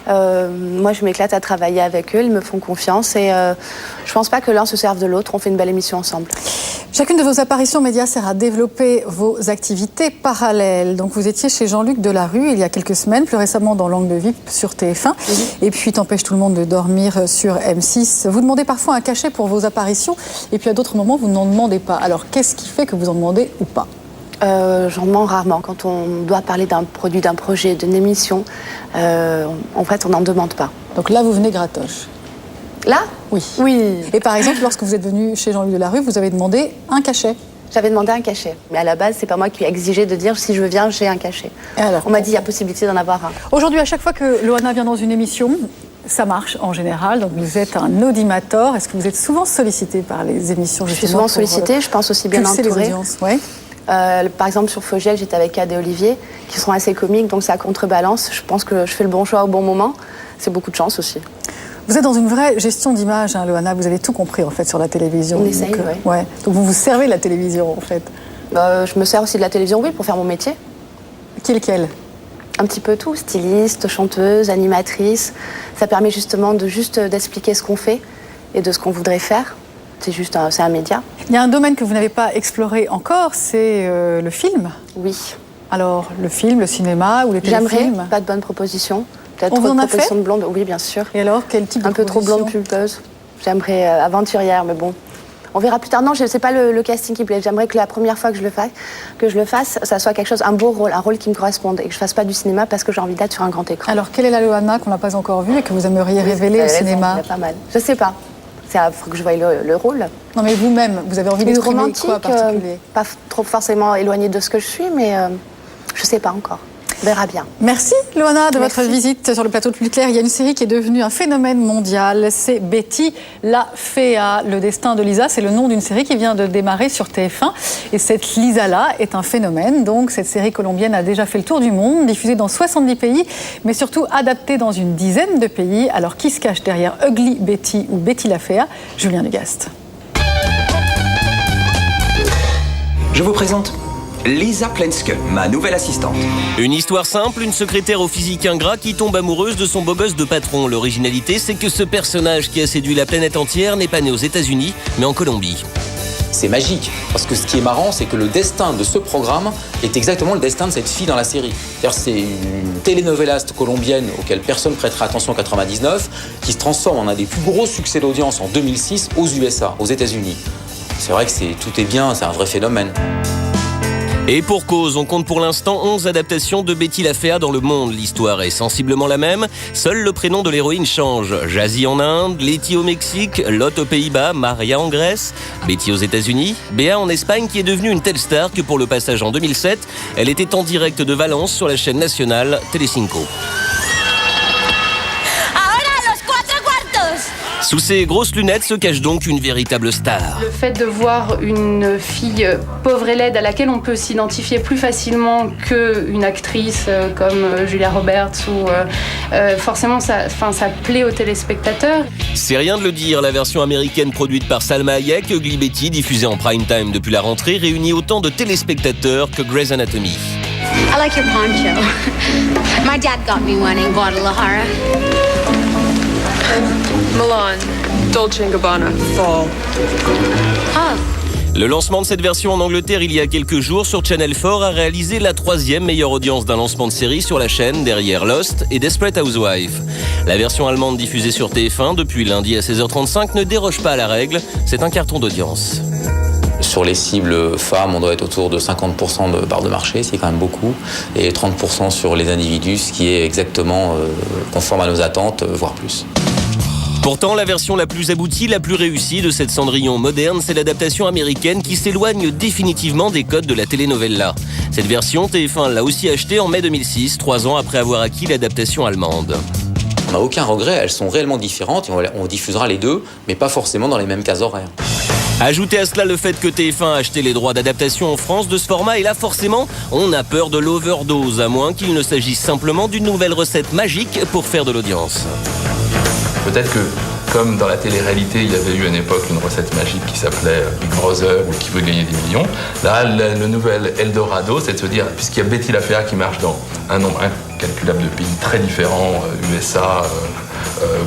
Moi, je m'éclate à travailler avec eux, ils me font confiance et je pense pas que l'un se serve de l'autre, on fait une belle émission ensemble. Chacune de vos apparitions médias sert à développer vos activités parallèles. Donc vous étiez chez Jean-Luc Delarue il y a quelques semaines, plus récemment dans L'Angle de VIP sur TF1, et puis T'empêche tout le monde de dormir sur M6. Vous demandez parfois un cachet pour vos apparitions, et puis à d'autres moments, vous n'en demandez pas. Alors qu'est-ce qui fait que vous en demandez ou pas ? J'en demande rarement. Quand on doit parler d'un produit, d'un projet, d'une émission, en fait, on n'en demande pas. Donc là, vous venez gratoche. Là ? Oui. Et par exemple, lorsque vous êtes venu chez Jean-Luc Delarue, vous avez demandé un cachet. J'avais demandé un cachet. Mais à la base, c'est pas moi qui ai exigé de dire si je viens, j'ai un cachet. Alors, on m'a dit il y a possibilité d'en avoir un. Aujourd'hui, à chaque fois que Loana vient dans une émission, ça marche en général. Donc vous êtes un audimateur. Est-ce que vous êtes souvent sollicité par les émissions? Je suis souvent sollicitée. Je pense aussi bien entourée. Par exemple, sur Fogiel, j'étais avec Cad et Olivier, qui sont assez comiques, donc ça contrebalance. Je pense que je fais le bon choix au bon moment. C'est beaucoup de chance aussi. Vous êtes dans une vraie gestion d'image, hein, Loana. Vous avez tout compris, en fait, sur la télévision. On essaye, oui. Ouais. Donc vous vous servez de la télévision, en fait. Je me sers aussi de la télévision, oui, pour faire mon métier. Qui est lequel? Un petit peu tout. Styliste, chanteuse, animatrice. Ça permet justement d'expliquer ce qu'on fait et de ce qu'on voudrait faire. C'est un média. Il y a un domaine que vous n'avez pas exploré encore, c'est le film. Oui. Alors, le film, le cinéma ou les téléfilms? J'aimerais, pas de bonnes propositions. Peut-être trop de propositions de blonde. Oui, bien sûr. Et alors, quel type de proposition? Un peu trop blonde pulpeuse. J'aimerais aventurière, mais bon. On verra plus tard. Non, c'est pas le casting qui me plaît. J'aimerais que la première fois que je le fasse, ça soit quelque chose, un beau rôle, un rôle qui me corresponde et que je fasse pas du cinéma parce que j'ai envie d'être sur un grand écran. Alors, quelle est la Loana qu'on n'a pas encore vue et que vous aimeriez révéler au cinéma? Il y a pas mal. Je sais pas. Il faut que je voie le rôle. Non, mais vous-même, vous avez envie d'exprimer quoi particulier? Pas trop forcément éloigné de ce que je suis, mais je sais pas encore. On verra bien. Merci Loana de Merci. votre visite sur le plateau de Plus Clair. Il y a une série qui est devenue un phénomène mondial, c'est Betty la Fea. Le destin de Lisa, c'est le nom d'une série qui vient de démarrer sur TF1. Et cette Lisa-là est un phénomène. Donc cette série colombienne a déjà fait le tour du monde, diffusée dans 70 pays, mais surtout adaptée dans une dizaine de pays. Alors qui se cache derrière Ugly Betty ou Betty la Fea? Julien Dugast. Je vous présente Lisa Plenske, ma nouvelle assistante. Une histoire simple, une secrétaire au physique ingrat qui tombe amoureuse de son beau gosse de patron. L'originalité, c'est que ce personnage qui a séduit la planète entière n'est pas né aux États-Unis, mais en Colombie. C'est magique, parce que ce qui est marrant, c'est que le destin de ce programme est exactement le destin de cette fille dans la série. C'est-à-dire c'est une télénovelast colombienne auquel personne ne prêtera attention en 99, qui se transforme en un des plus gros succès d'audience en 2006 aux USA, aux États-Unis. C'est vrai que tout est bien, c'est un vrai phénomène. Et pour cause, on compte pour l'instant 11 adaptations de Betty la Fea dans le monde. L'histoire est sensiblement la même, seul le prénom de l'héroïne change. Jazzy en Inde, Letty au Mexique, Lot aux Pays-Bas, Maria en Grèce, Betty aux États-Unis, Béa en Espagne qui est devenue une telle star que pour le passage en 2007, elle était en direct de Valence sur la chaîne nationale Telecinco. Sous ces grosses lunettes se cache donc une véritable star. Le fait de voir une fille pauvre et laide à laquelle on peut s'identifier plus facilement qu'une actrice comme Julia Roberts ou forcément ça plaît aux téléspectateurs. C'est rien de le dire, la version américaine produite par Salma Hayek, Ugly Betty, diffusée en prime time depuis la rentrée, réunit autant de téléspectateurs que Grey's Anatomy. I like your poncho. My dad got me one in Guadalajara. Milan, Dolce & Gabbana, Fall. Le lancement de cette version en Angleterre il y a quelques jours sur Channel 4 a réalisé la 3e meilleure audience d'un lancement de série sur la chaîne, derrière Lost et Desperate Housewives. La version allemande diffusée sur TF1 depuis lundi à 16h35 ne déroge pas à la règle, c'est un carton d'audience. Sur les cibles femmes, on doit être autour de 50% de part de marché, c'est quand même beaucoup, et 30% sur les individus, ce qui est exactement conforme à nos attentes, voire plus. Pourtant, la version la plus aboutie, la plus réussie de cette Cendrillon moderne, c'est l'adaptation américaine qui s'éloigne définitivement des codes de la telenovela. Cette version, TF1 l'a aussi achetée en mai 2006, 3 ans après avoir acquis l'adaptation allemande. On n'a aucun regret, elles sont réellement différentes et on diffusera les deux, mais pas forcément dans les mêmes cases horaires. Ajoutez à cela le fait que TF1 a acheté les droits d'adaptation en France de ce format et là forcément on a peur de l'overdose, à moins qu'il ne s'agisse simplement d'une nouvelle recette magique pour faire de l'audience. Peut-être que, comme dans la télé-réalité, il y avait eu à une époque une recette magique qui s'appelait Big Brother ou Qui veut gagner des millions, là, le nouvel Eldorado, c'est de se dire, puisqu'il y a Betty la Fea qui marche dans un nombre incalculable de pays très différents, USA,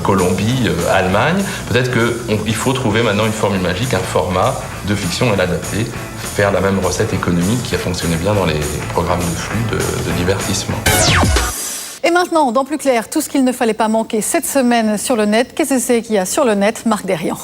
Colombie, Allemagne, peut-être qu'il faut trouver maintenant une formule magique, un format de fiction et l'adapter, faire la même recette économique qui a fonctionné bien dans les programmes de flux de divertissement. Et maintenant, dans Plus Clair, tout ce qu'il ne fallait pas manquer cette semaine sur le net. Qu'est-ce que c'est qu'il y a sur le net? Marc Derian.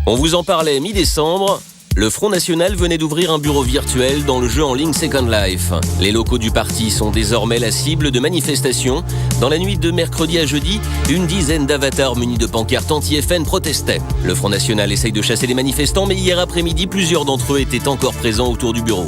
On vous en parlait mi-décembre. Le Front National venait d'ouvrir un bureau virtuel dans le jeu en ligne Second Life. Les locaux du parti sont désormais la cible de manifestations. Dans la nuit de mercredi à jeudi, une dizaine d'avatars munis de pancartes anti-FN protestaient. Le Front National essaye de chasser les manifestants, mais hier après-midi, plusieurs d'entre eux étaient encore présents autour du bureau.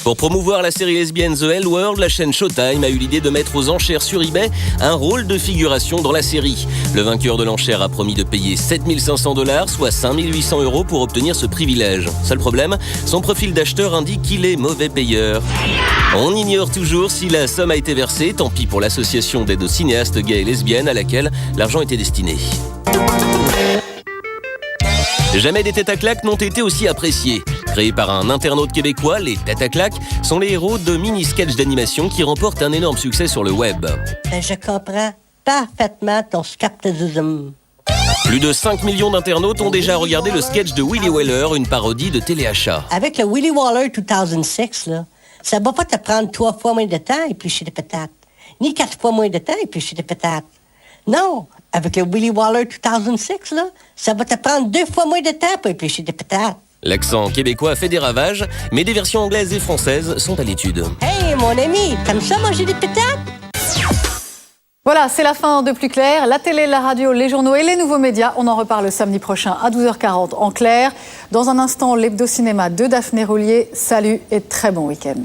Pour promouvoir la série lesbienne The L Word, la chaîne Showtime a eu l'idée de mettre aux enchères sur eBay un rôle de figuration dans la série. Le vainqueur de l'enchère a promis de payer 7 500 $, soit 5 800 € pour obtenir ce privilège. Seul problème, son profil d'acheteur indique qu'il est mauvais payeur. On ignore toujours si la somme a été versée, tant pis pour l'association d'aide aux cinéastes gays et lesbiennes à laquelle l'argent était destiné. Jamais des têtes à claques n'ont été aussi appréciés. Créés par un internaute québécois, les têtes à claques sont les héros de mini-sketchs d'animation qui remportent un énorme succès sur le web. Je comprends parfaitement ton scepticisme. Plus de 5 millions d'internautes ont déjà regardé le sketch de Willy Weller, une parodie de téléachat. Avec le Willy Waller 2006, là, ça va pas te prendre 3 fois moins de temps à éplucher des patates, ni 4 fois moins de temps à éplucher des patates. Non, avec le Willy Waller 2006, là, ça va te prendre 2 fois moins de temps pour éplucher des patates. L'accent québécois fait des ravages, mais des versions anglaises et françaises sont à l'étude. Hey, mon ami, t'aimes ça manger des patates? Voilà, c'est la fin de Plus Clair. La télé, la radio, les journaux et les nouveaux médias. On en reparle samedi prochain à 12h40 en clair. Dans un instant, l'hebdo cinéma de Daphné Roulier. Salut et très bon week-end.